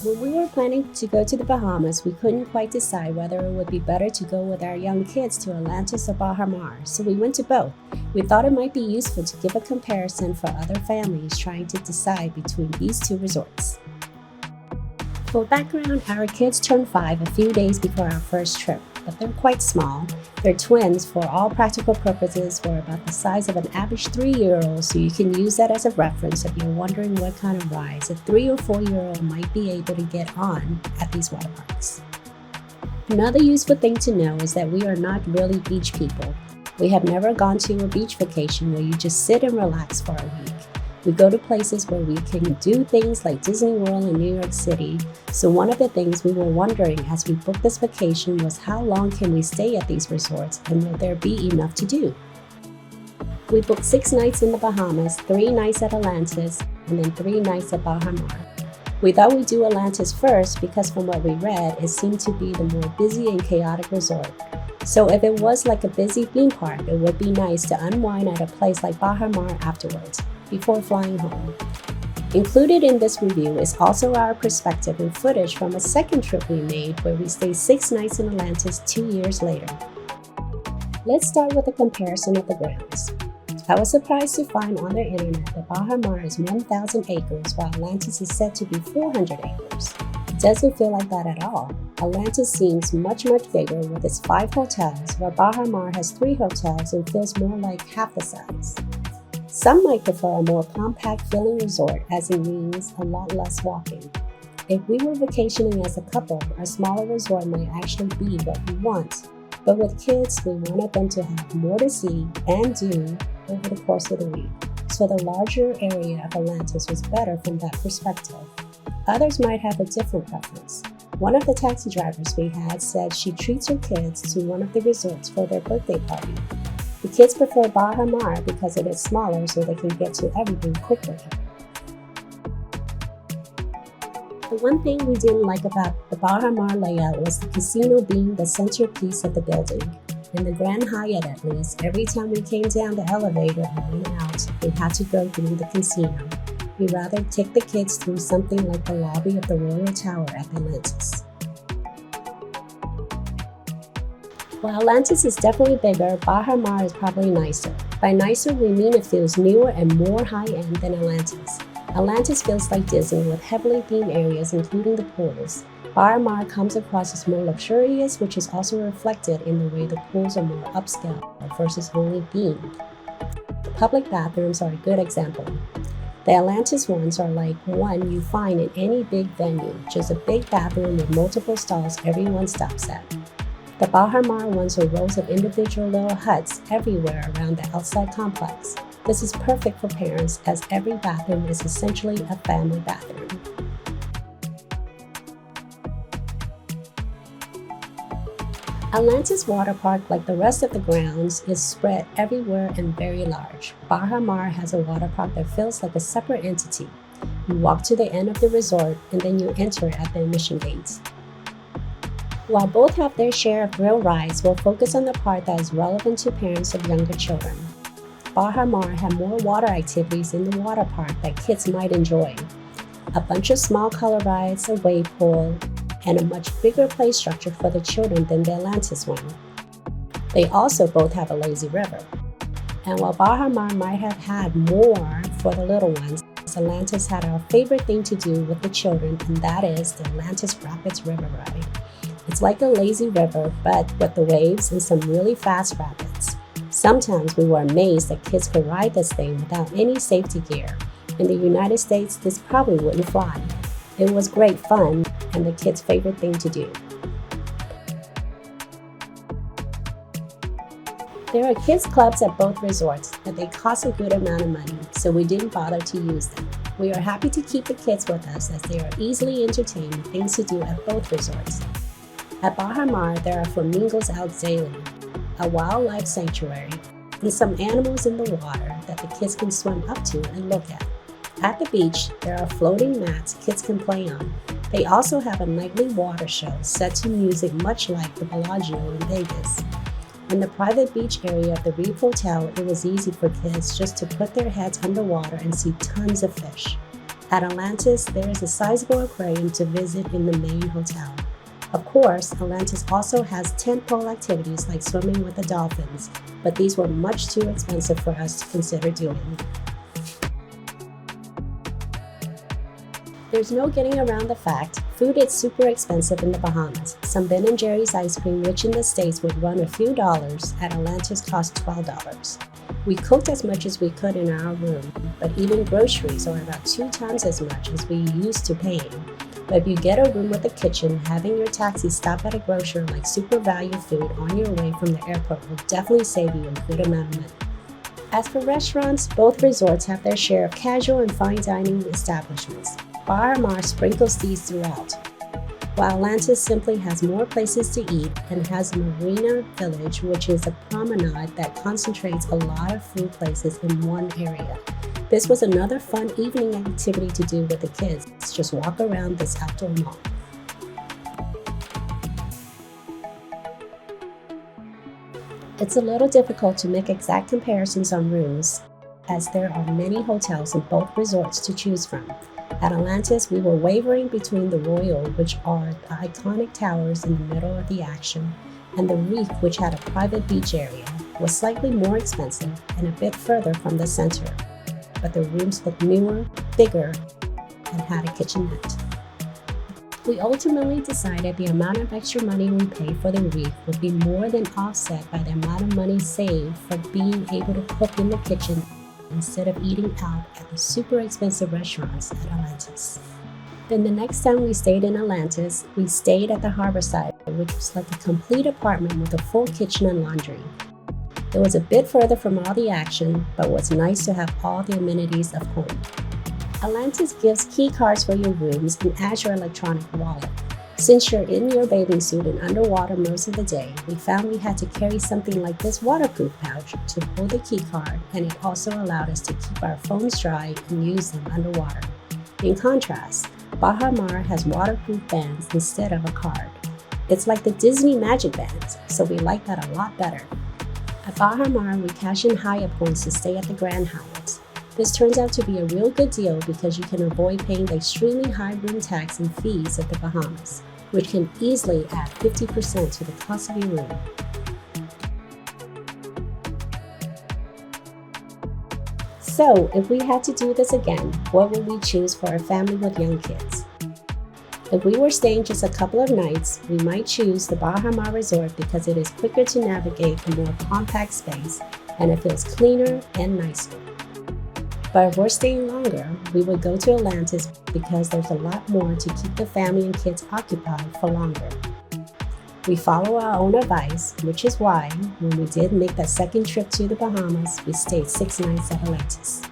When we were planning to go to the Bahamas, we couldn't quite decide whether it would be better to go with our young kids to Atlantis or Baha, so we went to both. We thought it might be useful to give a comparison for other families trying to decide between these two resorts. For background, our kids turned 5 a few days before our first trip, but they're quite small. They're twins. For all practical purposes, we're about the size of an average 3-year-old, so you can use that as a reference if you're wondering what kind of rides a 3 or 4-year-old might be able to get on at these water parks. Another useful thing to know is that we are not really beach people. We have never gone to a beach vacation where you just sit and relax for a week. We go to places where we can do things like Disney World in New York City. So one of the things we were wondering as we booked this vacation was how long can we stay at these resorts and will there be enough to do? We booked 6 nights in the Bahamas, 3 nights at Atlantis, and then 3 nights at Baha. We thought we'd do Atlantis first because from what we read, it seemed to be the more busy and chaotic resort. So if it was like a busy theme park, it would be nice to unwind at a place like Baha afterwards, before flying home. Included in this review is also our perspective and footage from a second trip we made where we stayed 6 nights in Atlantis 2 years later. Let's start with a comparison of the grounds. I was surprised to find on their internet that Baha is 1,000 acres while Atlantis is said to be 400 acres. It doesn't feel like that at all. Atlantis seems much bigger with its 5 hotels, while Baha has 3 hotels and feels more like half the size. Some might prefer a more compact feeling resort as it means a lot less walking. If we were vacationing as a couple, a smaller resort might actually be what we want. But with kids, we wanted them to have more to see and do over the course of the week. So the larger area of Atlantis was better from that perspective. Others might have a different preference. One of the taxi drivers we had said she treats her kids to one of the resorts for their birthday party. The kids prefer Baha because it is smaller so they can get to everything quickly. The one thing we didn't like about the Baha layout was the casino being the centerpiece of the building. In the Grand Hyatt at least, every time we came down the elevator and went out, we had to go through the casino. We'd rather take the kids through something like the lobby of the Royal Tower at Atlantis. While Atlantis is definitely bigger, Baha is probably nicer. By nicer, we mean it feels newer and more high-end than Atlantis. Atlantis feels like Disney with heavily themed areas including the pools. Baha comes across as more luxurious, which is also reflected in the way the pools are more upscale versus only themed. The public bathrooms are a good example. The Atlantis ones are like one you find in any big venue, just a big bathroom with multiple stalls everyone stops at. The Baha ones are rows of individual little huts everywhere around the outside complex. This is perfect for parents as every bathroom is essentially a family bathroom. Atlantis Water Park, like the rest of the grounds, is spread everywhere and very large. Baha has a water park that feels like a separate entity. You walk to the end of the resort and then you enter at the admission gates. While both have their share of thrill rides, we'll focus on the part that is relevant to parents of younger children. Baha had more water activities in the water park that kids might enjoy. A bunch of small color rides, a wave pool, and a much bigger play structure for the children than the Atlantis one. They also both have a lazy river. And while Baha might have had more for the little ones, Atlantis had our favorite thing to do with the children, and that is the Atlantis Rapids River Ride. It's like a lazy river, but with the waves and some really fast rapids. Sometimes we were amazed that kids could ride this thing without any safety gear. In the United States, this probably wouldn't fly. It was great fun and the kids' favorite thing to do. There are kids clubs at both resorts, but they cost a good amount of money, so we didn't bother to use them. We are happy to keep the kids with us as they are easily entertained with things to do at both resorts. At Baha there are flamingos out daily, a wildlife sanctuary, and some animals in the water that the kids can swim up to and look at. At the beach, there are floating mats kids can play on. They also have a nightly water show set to music much like the Bellagio in Vegas. In the private beach area of the Reef Hotel, it was easy for kids just to put their heads underwater and see tons of fish. At Atlantis, there is a sizable aquarium to visit in the main hotel. Of course, Atlantis also has tentpole activities like swimming with the dolphins, but these were much too expensive for us to consider doing. There's no getting around the fact food is super expensive in the Bahamas. Some Ben & Jerry's ice cream, which in the States would run a few dollars, at Atlantis cost $12. We cooked as much as we could in our room, but even groceries are about 2 times as much as we used to paying. But if you get a room with a kitchen, having your taxi stop at a grocer like Super Value Food on your way from the airport will definitely save you a good amount of money. As for restaurants, both resorts have their share of casual and fine dining establishments. Bahamas sprinkles these throughout, while Atlantis simply has more places to eat and has Marina Village, which is a promenade that concentrates a lot of food places in one area. This was another fun evening activity to do with the kids, just walk around this outdoor mall. It's a little difficult to make exact comparisons on rooms, as there are many hotels in both resorts to choose from. At Atlantis, we were wavering between the Royal, which are the iconic towers in the middle of the action, and the Reef, which had a private beach area, was slightly more expensive and a bit further from the center. But the rooms looked newer, bigger, and had a kitchenette. We ultimately decided the amount of extra money we paid for the Reef would be more than offset by the amount of money saved for being able to cook in the kitchen instead of eating out at the super expensive restaurants at Atlantis. Then the next time we stayed in Atlantis, we stayed at the Harborside, which was like a complete apartment with a full kitchen and laundry. It was a bit further from all the action, but was nice to have all the amenities of home. Atlantis gives key cards for your rooms and adds your electronic wallet. Since you're in your bathing suit and underwater most of the day, we found we had to carry something like this waterproof pouch to hold the key card, and it also allowed us to keep our phones dry and use them underwater. In contrast, Baha has waterproof bands instead of a card. It's like the Disney Magic Bands, so we like that a lot better. At Baha we cash in Hyatt points to stay at the Grand Hyatt. This turns out to be a real good deal because you can avoid paying the extremely high room tax and fees of the Bahamas, which can easily add 50% to the cost of your room. So, if we had to do this again, what would we choose for a family with young kids? If we were staying just a couple of nights, we might choose the Baha Resort because it is quicker to navigate a more compact space and it feels cleaner and nicer. But if we're staying longer, we would go to Atlantis because there's a lot more to keep the family and kids occupied for longer. We follow our own advice, which is why, when we did make that second trip to the Bahamas, we stayed 6 nights at Atlantis.